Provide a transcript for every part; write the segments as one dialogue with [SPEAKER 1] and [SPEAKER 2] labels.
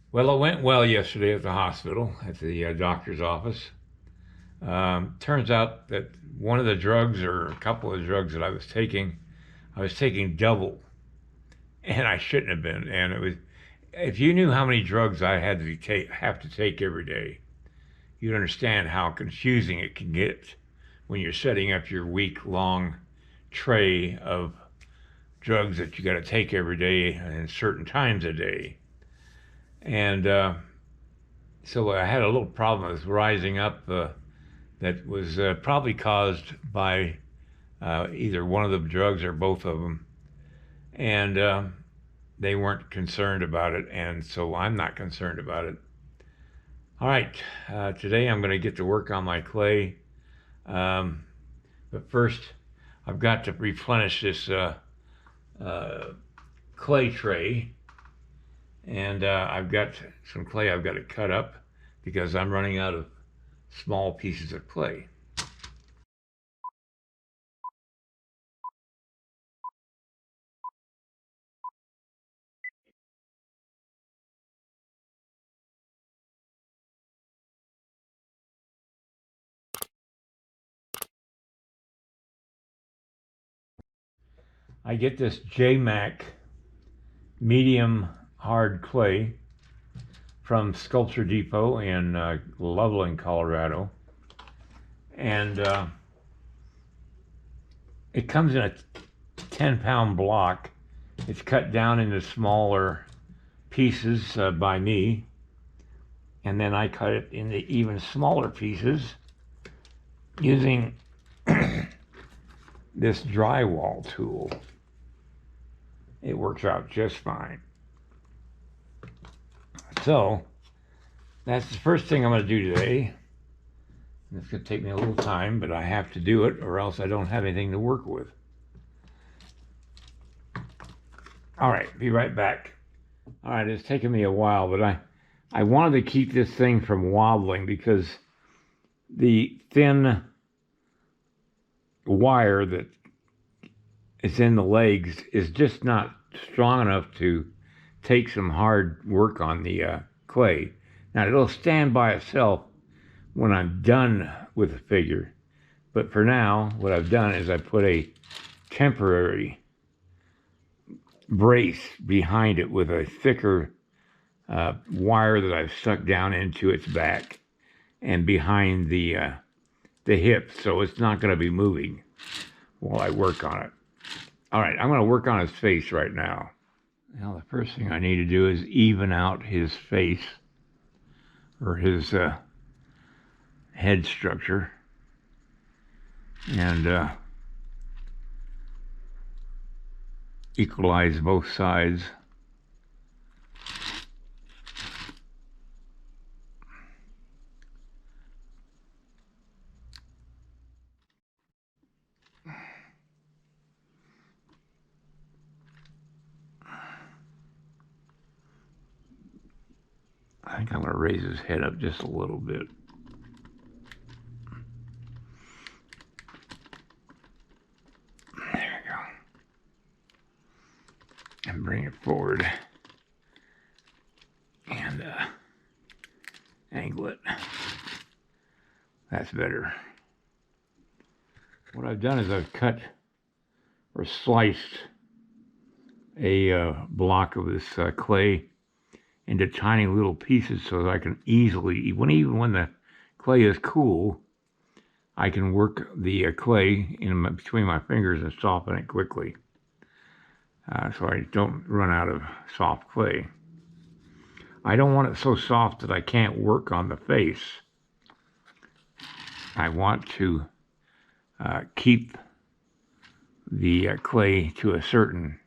[SPEAKER 1] Well, it went well yesterday at the hospital, at the doctor's office. Turns out that one of the drugs, or a couple of drugs that I was taking double, and I shouldn't have been. And it was, if you knew how many drugs I had to have to take every day, you'd understand how confusing it can get when you're setting up your week-long tray of drugs that you got to take every day and certain times a day. And so I had a little problem with rising up that was probably caused by either one of the drugs or both of them. And they weren't concerned about it, and so I'm not concerned about it. All right, today I'm going to get to work on my clay. But first, I've got to replenish this clay tray. And I've got some clay I've got to cut up because I'm running out of small pieces of clay. I get this J-Mac medium hard clay from Sculpture Depot in Loveland, Colorado. And it comes in a 10-pound block. It's cut down into smaller pieces by me. And then I cut it into even smaller pieces using this drywall tool. It works out just fine. So that's the first thing I'm going to do today. It's going to take me a little time, but I have to do it or else I don't have anything to work with. All right, be right back. All right, it's taken me a while, but I wanted to keep this thing from wobbling because the thin wire that is in the legs is just not strong enough to take some hard work on the clay. Now, it'll stand by itself when I'm done with the figure, but for now, what I've done is I put a temporary brace behind it with a thicker wire that I've stuck down into its back and behind the hip, so it's not going to be moving while I work on it. All right, I'm going to work on his face right now. Now, the first thing I need to do is even out his face, or his head structure, and equalize both sides. I think I'm going to raise his head up just a little bit. There we go. And bring it forward. And angle it. That's better. What I've done is I've cut or sliced a block of this clay into tiny little pieces so that I can easily, even when the clay is cool, I can work the clay between my fingers and soften it quickly. So I don't run out of soft clay. I don't want it so soft that I can't work on the face. I want to keep the clay to a certain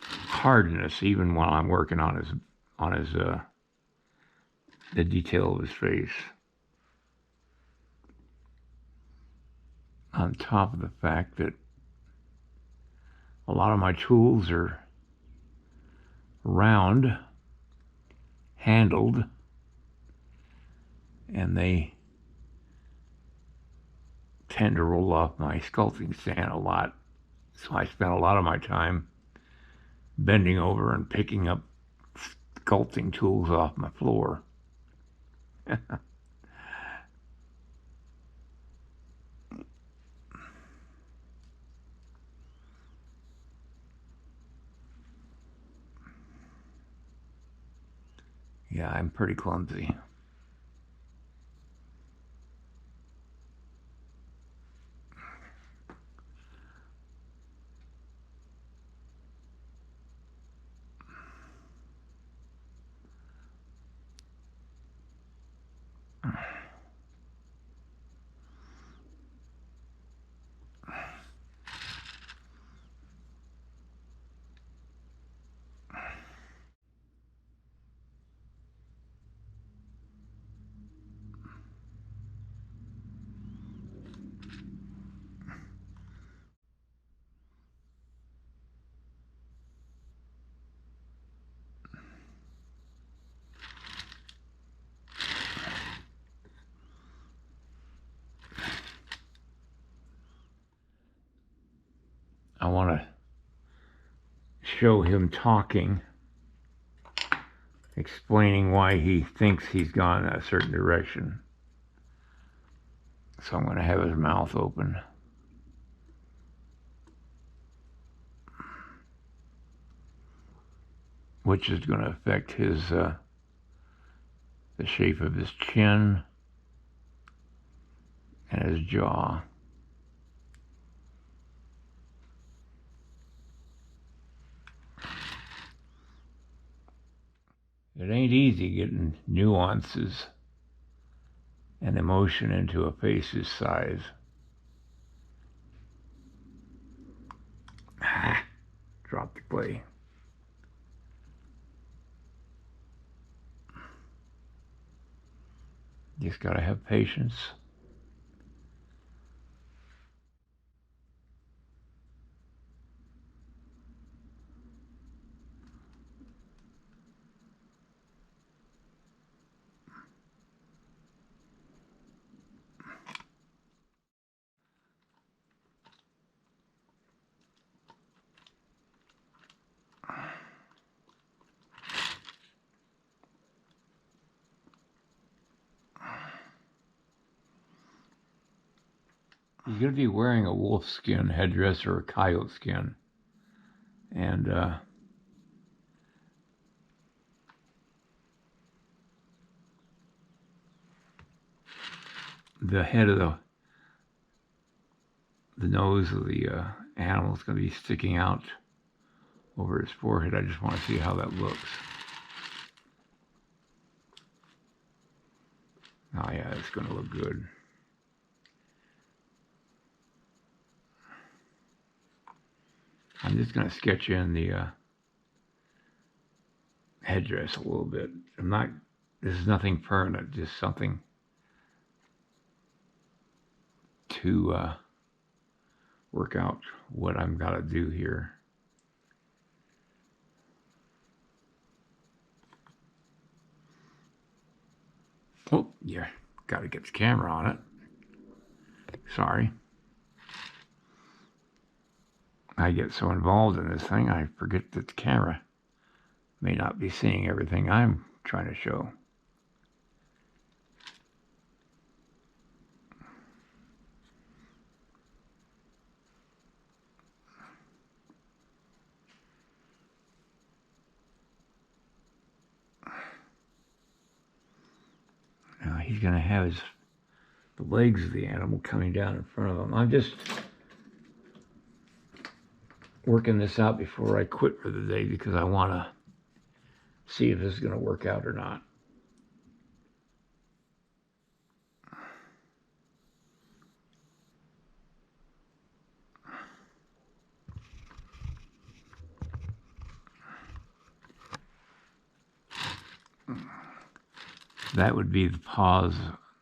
[SPEAKER 1] hardness even while I'm working on his the detail of his face. On top of the fact that a lot of my tools are round handled and they tend to roll off my sculpting stand a lot, so I spent a lot of my time bending over and picking up sculpting tools off my floor. Yeah, I'm pretty clumsy. I want to show him talking, explaining why he thinks he's gone a certain direction. So I'm going to have his mouth open. Which is going to affect his the shape of his chin and his jaw. It ain't easy getting nuances and emotion into a face this size. Drop the clay. Just gotta have patience. He's going to be wearing a wolf skin headdress or a coyote skin. And the head of the nose of the animal is going to be sticking out over his forehead. I just want to see how that looks. Oh yeah, it's going to look good. I'm just going to sketch in the headdress a little bit. This is nothing permanent, just something to work out what I'm got to do here. Oh, yeah, got to get the camera on it. Sorry. I get so involved in this thing, I forget that the camera may not be seeing everything I'm trying to show. Now he's going to have the legs of the animal coming down in front of him. I'm just working this out before I quit for the day because I want to see if this is going to work out or not. That would be the paws,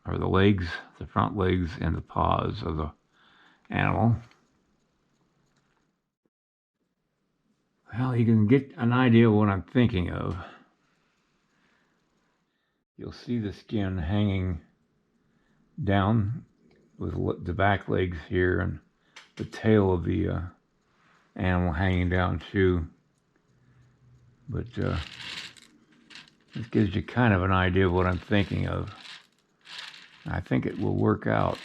[SPEAKER 1] or the legs, the front legs and the paws of the animal. Well, you can get an idea of what I'm thinking of. You'll see the skin hanging down with the back legs here and the tail of the animal hanging down too. But This gives you kind of an idea of what I'm thinking of. I think it will work out.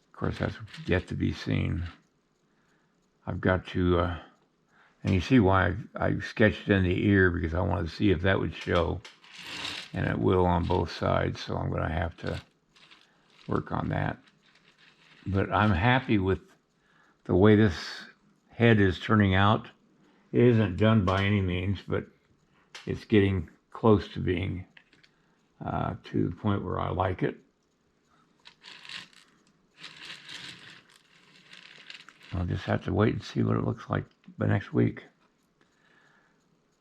[SPEAKER 1] Of course, that's yet to be seen. I've got to, and you see why I sketched in the ear, because I wanted to see if that would show, and it will on both sides, so I'm going to have to work on that. But I'm happy with the way this head is turning out. It isn't done by any means, but it's getting close to being to the point where I like it. I'll just have to wait and see what it looks like by next week.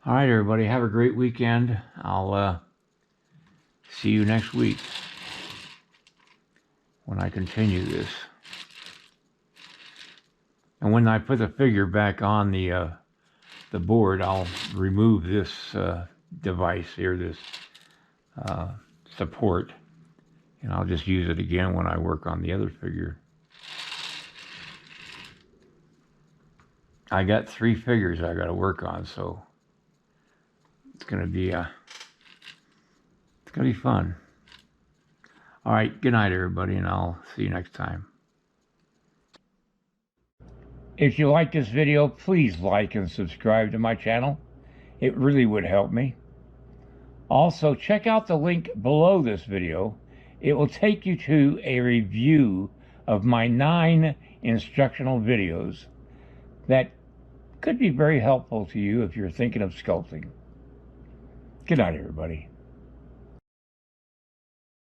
[SPEAKER 1] All right, everybody, have a great weekend. I'll see you next week when I continue this. And when I put the figure back on the board, I'll remove this device here, this support, and I'll just use it again when I work on the other figure. I got 3 figures I got to work on, so it's gonna be fun. All right, good night, everybody, and I'll see you next time. If you like this video, please like and subscribe to my channel. It really would help me. Also, check out the link below this video. It will take you to a review of my 9 instructional videos that could be very helpful to you if you're thinking of sculpting. Good night, everybody.